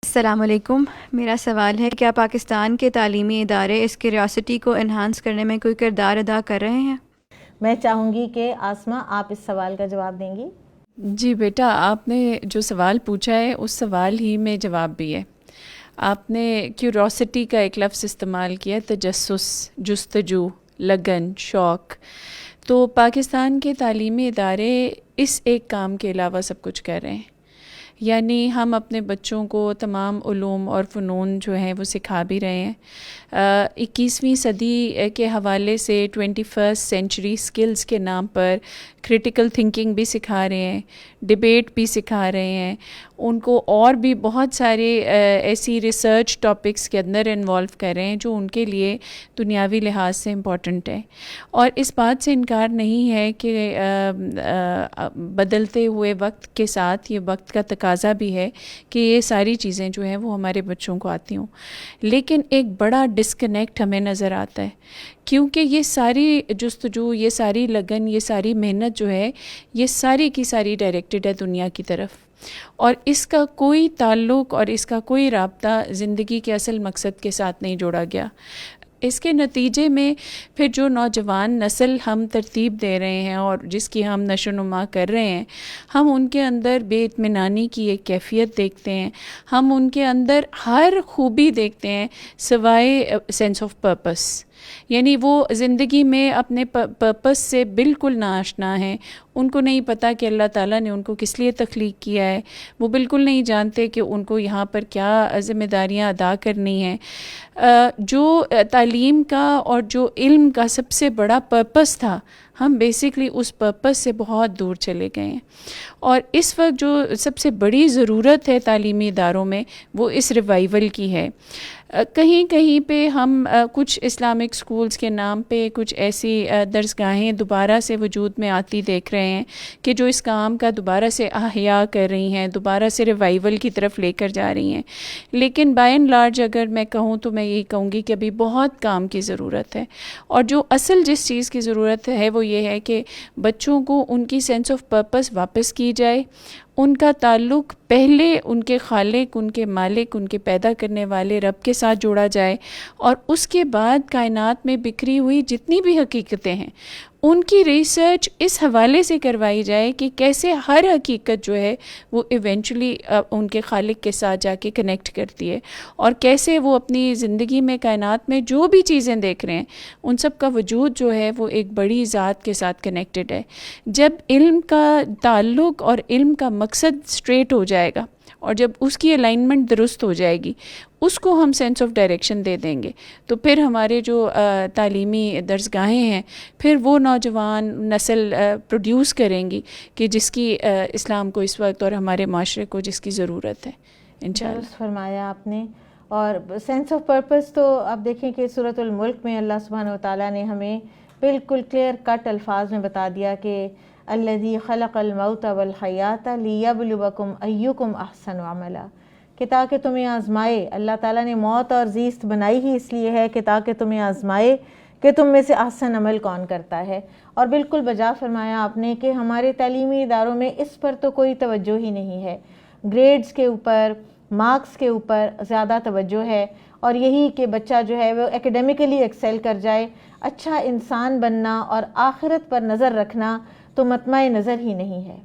السلام علیکم. میرا سوال ہے کیا پاکستان کے تعلیمی ادارے اس کیوریاسٹی کو انہانس کرنے میں کوئی کردار ادا کر رہے ہیں؟ میں چاہوں گی کہ آسمہ آپ اس سوال کا جواب دیں گی. جی بیٹا، آپ نے جو سوال پوچھا ہے اس سوال ہی میں جواب بھی ہے. آپ نے کیوریاسٹی کا ایک لفظ استعمال کیا، تجسس، جستجو، لگن، شوق. تو پاکستان کے تعلیمی ادارے اس ایک کام کے علاوہ سب کچھ کر رہے ہیں. یعنی ہم اپنے بچوں کو تمام علوم اور فنون جو ہیں وہ سکھا بھی رہے ہیں. 21ویں صدی کے حوالے سے 21st سینچری سکلز کے نام پر کریٹیکل تھنکنگ بھی سکھا رہے ہیں، ڈیبیٹ بھی سکھا رہے ہیں. ان کو اور بھی بہت سارے ایسی ریسرچ ٹاپکس کے اندر انوالو کر رہے ہیں جو ان کے لیے دنیاوی لحاظ سے امپورٹنٹ ہے. اور اس بات سے انکار نہیں ہے کہ بدلتے ہوئے وقت کے ساتھ یہ وقت کا تقاضا بھی ہے کہ یہ ساری چیزیں جو ہیں وہ ہمارے بچوں کو آتی ہوں. لیکن ایک بڑا ڈسکنیکٹ ہمیں نظر آتا ہے، کیونکہ یہ ساری جستجو، یہ ساری لگن، یہ ساری محنت جو ہے یہ ساری کی ساری ڈائریکٹڈ ہے دنیا کی طرف، اور اس کا کوئی تعلق اور اس کا کوئی رابطہ زندگی کے اصل مقصد کے ساتھ نہیں جوڑا گیا. اس کے نتیجے میں پھر جو نوجوان نسل ہم ترتیب دے رہے ہیں اور جس کی ہم نشو و نما کر رہے ہیں، ہم ان کے اندر بے اطمینانی کی ایک کیفیت دیکھتے ہیں. ہم ان کے اندر ہر خوبی دیکھتے ہیں سوائے سینس آف پرپس. یعنی وہ زندگی میں اپنے پرپس سے بالکل ناآشنا ہیں. ان کو نہیں پتہ کہ اللہ تعالیٰ نے ان کو کس لیے تخلیق کیا ہے. وہ بالکل نہیں جانتے کہ ان کو یہاں پر کیا ذمہ داریاں ادا کرنی ہیں. جو تعلیم کا اور جو علم کا سب سے بڑا پرپس تھا، ہم بیسکلی اس پرپس سے بہت دور چلے گئے ہیں. اور اس وقت جو سب سے بڑی ضرورت ہے تعلیمی اداروں میں وہ اس ریوائول کی ہے. کہیں کہیں پہ ہم کچھ اسلامک سکولز کے نام پہ کچھ ایسی درسگاہیں دوبارہ سے وجود میں آتی دیکھ رہے ہیں کہ جو اس کام کا دوبارہ سے احیا کر رہی ہیں، دوبارہ سے ریوائول کی طرف لے کر جا رہی ہیں. لیکن بائی اینڈ لارج اگر میں کہوں تو میں یہی کہوں گی کہ ابھی بہت کام کی ضرورت ہے. اور جو اصل جس چیز کی ضرورت ہے وہ یہ ہے کہ بچوں کو ان کی سینس آف پرپس واپس کی جائے. ان کا تعلق پہلے ان کے خالق، ان کے مالک، ان کے پیدا کرنے والے رب کے ساتھ جوڑا جائے، اور اس کے بعد کائنات میں بکھری ہوئی جتنی بھی حقیقتیں ہیں ان کی ریسرچ اس حوالے سے کروائی جائے کہ کیسے ہر حقیقت جو ہے وہ ایونچولی ان کے خالق کے ساتھ جا کے کنیکٹ کرتی ہے، اور کیسے وہ اپنی زندگی میں کائنات میں جو بھی چیزیں دیکھ رہے ہیں ان سب کا وجود جو ہے وہ ایک بڑی ذات کے ساتھ کنیکٹڈ ہے. جب علم کا تعلق اور علم کا مقصد اسٹریٹ ہو جائے گا اور جب اس کی الائنمنٹ درست ہو جائے گی، اس کو ہم سینس آف ڈائریکشن دے دیں گے، تو پھر ہمارے جو تعلیمی درسگاہیں ہیں پھر وہ نوجوان نسل پروڈیوس کریں گی کہ جس کی اسلام کو اس وقت اور ہمارے معاشرے کو جس کی ضرورت ہے انشاءاللہ. درست فرمایا آپ نے. اور سینس آف پرپس تو آپ دیکھیں کہ سورۃ الملک میں اللہ سبحانہ وتعالیٰ نے ہمیں بالکل کلیئر کٹ الفاظ میں بتا دیا کہ الذی خلق الموت والحیات لیبلوکم ایکم احسن عملا، کہ تاکہ تمہیں آزمائے. اللہ تعالیٰ نے موت اور زیست بنائی ہی اس لیے ہے کہ تاکہ تمہیں آزمائے کہ تم میں سے احسن عمل کون کرتا ہے. اور بالکل بجا فرمایا آپ نے کہ ہمارے تعلیمی اداروں میں اس پر تو کوئی توجہ ہی نہیں ہے. گریڈز کے اوپر، مارکس کے اوپر زیادہ توجہ ہے، اور یہی کہ بچہ جو ہے وہ ایکیڈیمکلی ایکسیل کر جائے. اچھا انسان بننا اور آخرت پر نظر رکھنا تو مطمع نظر ہی نہیں ہے.